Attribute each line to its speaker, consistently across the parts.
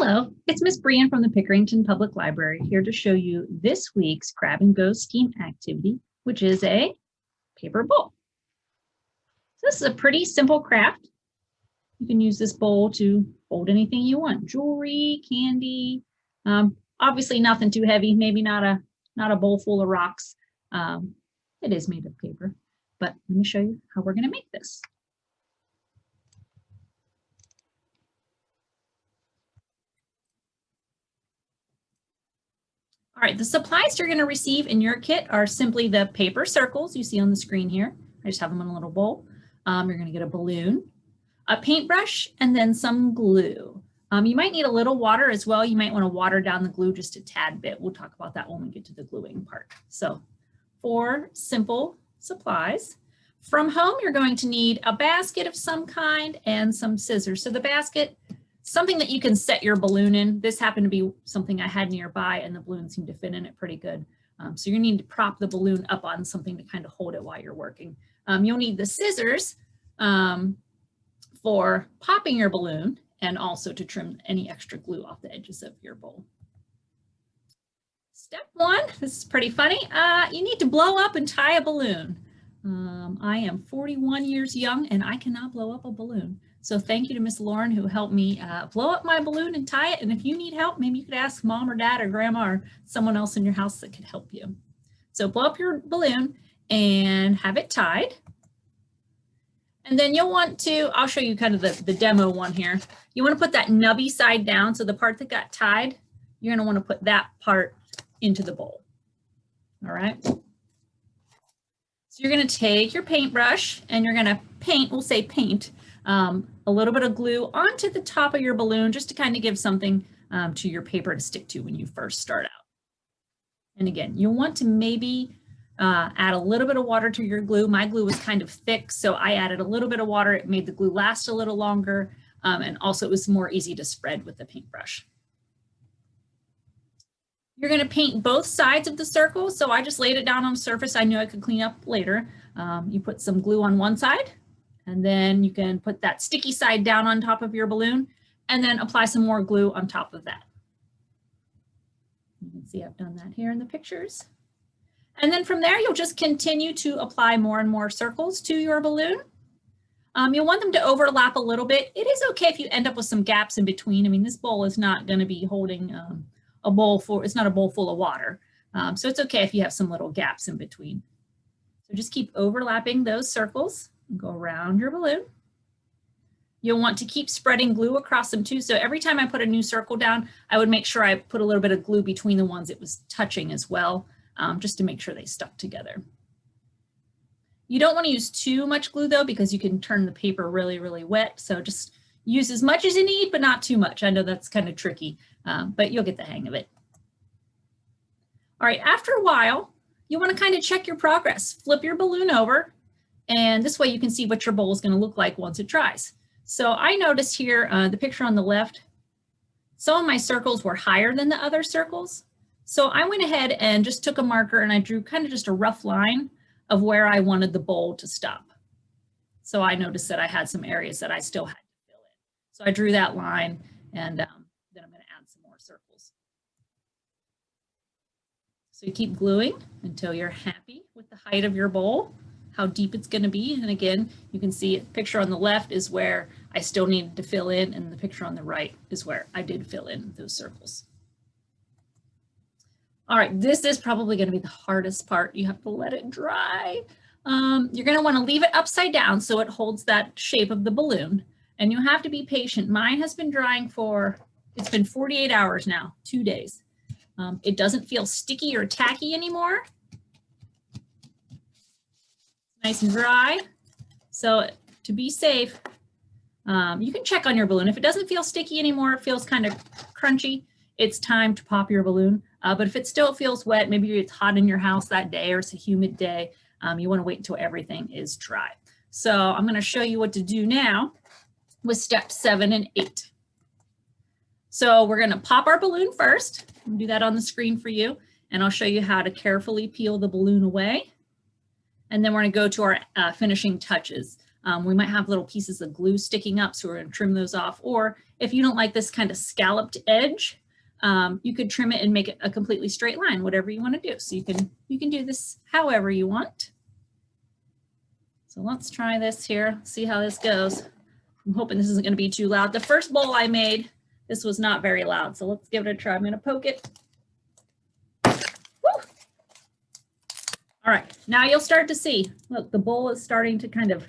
Speaker 1: Hello, it's Miss Brian from the Pickerington Public Library here to show you this week's grab and go scheme activity, which is a paper bowl. So this is a pretty simple craft. You can use this bowl to hold anything you want, jewelry, candy, obviously nothing too heavy, maybe not a bowl full of rocks. It is made of paper, but let me show you how we're going to make this. All right, the supplies you're going to receive in your kit are simply the paper circles you see on the screen here. I just have them in a little bowl. You're going to get a balloon, a paintbrush, and then some glue. You might need a little water as well. You might want to water down the glue just a tad bit. We'll talk about that when we get to the gluing part. So 4 simple supplies. From home, you're going to need a basket of some kind and some scissors. So the basket, something that you can set your balloon in. This happened to be something I had nearby and the balloon seemed to fit in it pretty good. So you need to prop the balloon up on something to kind of hold it while you're working. You'll need the scissors for popping your balloon and also to trim any extra glue off the edges of your bowl. Step 1, this is pretty funny. You need to blow up and tie a balloon. I am 41 years young and I cannot blow up a balloon. So thank you to Miss Lauren who helped me blow up my balloon and tie it. And if you need help, maybe you could ask mom or dad or grandma or someone else in your house that could help you. So blow up your balloon and have it tied. And then you'll want to, I'll show you kind of the demo one here. You want to put that nubby side down. So the part that got tied, you're going to want to put that part into the bowl. All right. So you're going to take your paintbrush and you're going to paint, we'll say paint, a little bit of glue onto the top of your balloon just to kind of give something to your paper to stick to when you first start out. And again, you'll want to maybe add a little bit of water to your glue. My glue was kind of thick, so I added a little bit of water. It made the glue last a little longer, and also it was more easy to spread with the paintbrush. You're going to paint both sides of the circle, so I just laid it down on the surface. I knew I could clean up later. You put some glue on one side, and then you can put that sticky side down on top of your balloon, and then apply some more glue on top of that. You can see I've done that here in the pictures. And then from there, you'll just continue to apply more and more circles to your balloon. You'll want them to overlap a little bit. It is okay if you end up with some gaps in between. I mean, this bowl is not going to be holding a bowl full, it's not a bowl full of water. So it's okay if you have some little gaps in between. So just keep overlapping those circles and go around your balloon. You'll want to keep spreading glue across them too. So every time I put a new circle down, I would make sure I put a little bit of glue between the ones it was touching as well, just to make sure they stuck together. You don't want to use too much glue though, because you can turn the paper really, really wet. So just use as much as you need, but not too much. I know that's kind of tricky, but you'll get the hang of it. All right, after a while, you want to kind of check your progress. Flip your balloon over, and this way you can see what your bowl is going to look like once it dries. So I noticed here, the picture on the left, some of my circles were higher than the other circles. So I went ahead and just took a marker and I drew kind of just a rough line of where I wanted the bowl to stop. So I noticed that I had some areas that I still had to fill in. So I drew that line, and then I'm going to add some more circles. So you keep gluing until you're happy with the height of your bowl, how deep it's going to be. And again, you can see the picture on the left is where I still needed to fill in, and the picture on the right is where I did fill in those circles. All right, this is probably going to be the hardest part. You have to let it dry. You're going to want to leave it upside down so it holds that shape of the balloon, and you have to be patient. Mine has been drying for, it's been 48 hours now, 2 days. It doesn't feel sticky or tacky anymore. Nice and dry. So to be safe, you can check on your balloon. If it doesn't feel sticky anymore, it feels kind of crunchy, it's time to pop your balloon. But if it still feels wet, maybe it's hot in your house that day or it's a humid day, you want to wait until everything is dry. So I'm going to show you what to do now with steps 7 and 8. So we're going to pop our balloon first. I'll do that on the screen for you, and I'll show you how to carefully peel the balloon away. And then we're going to go to our finishing touches. We might have little pieces of glue sticking up, so we're going to trim those off. Or if you don't like this kind of scalloped edge, you could trim it and make it a completely straight line, whatever you want to do. So you can do this however you want. So let's try this here, see how this goes. I'm hoping this isn't going to be too loud. The first bowl I made, this was not very loud, so let's give it a try. I'm going to poke it. Woo! All right, now you'll start to see, look, the bowl is starting to kind of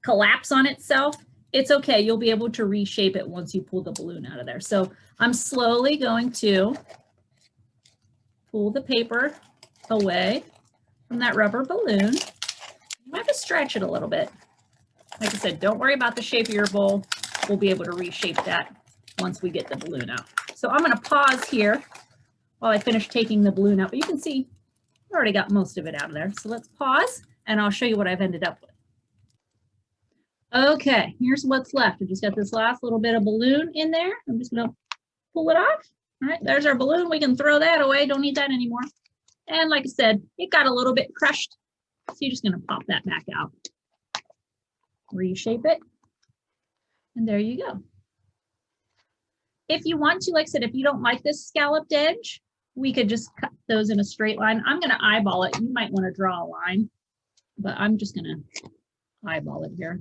Speaker 1: collapse on itself. It's okay, you'll be able to reshape it once you pull the balloon out of there. So I'm slowly going to pull the paper away from that rubber balloon. You might have to stretch it a little bit. Like I said, don't worry about the shape of your bowl. We'll be able to reshape that once we get the balloon out. So I'm going to pause here while I finish taking the balloon out. But you can see I already got most of it out of there. So let's pause and I'll show you what I've ended up with. Okay, here's what's left. I just got this last little bit of balloon in there. I'm just going to pull it off. All right, there's our balloon. We can throw that away. Don't need that anymore. And like I said, it got a little bit crushed. So you're just going to pop that back out. Reshape it. And there you go. If you want to, like I said, if you don't like this scalloped edge, we could just cut those in a straight line. I'm going to eyeball it. You might want to draw a line, but I'm just going to eyeball it here.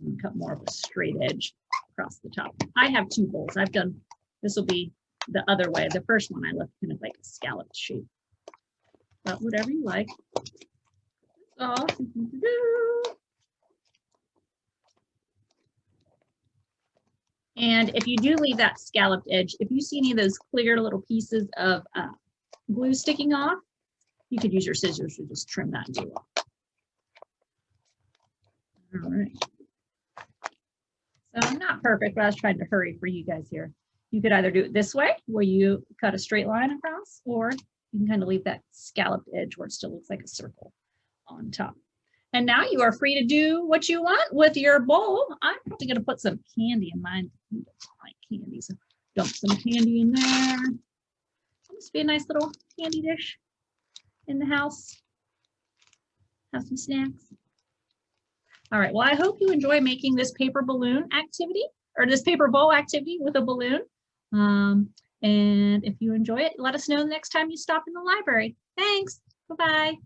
Speaker 1: And cut more of a straight edge across the top. I have two bowls. I've done, this will be the other way. The first one I left kind of like a scalloped shape. But whatever you like. Oh. And if you do leave that scalloped edge, if you see any of those clear little pieces of glue sticking off, you could use your scissors to just trim that glue off. All right. So not perfect, but I was trying to hurry for you guys here. You could either do it this way, where you cut a straight line across, or you can kind of leave that scalloped edge where it still looks like a circle on top. And now you are free to do what you want with your bowl. I'm probably going to put some candy in mine. I like candy, so dump some candy in there. This be a nice little candy dish in the house. Have some snacks. All right, well, I hope you enjoy making this paper balloon activity, or this paper bowl activity with a balloon. And if you enjoy it, let us know the next time you stop in the library. Thanks. Bye-bye.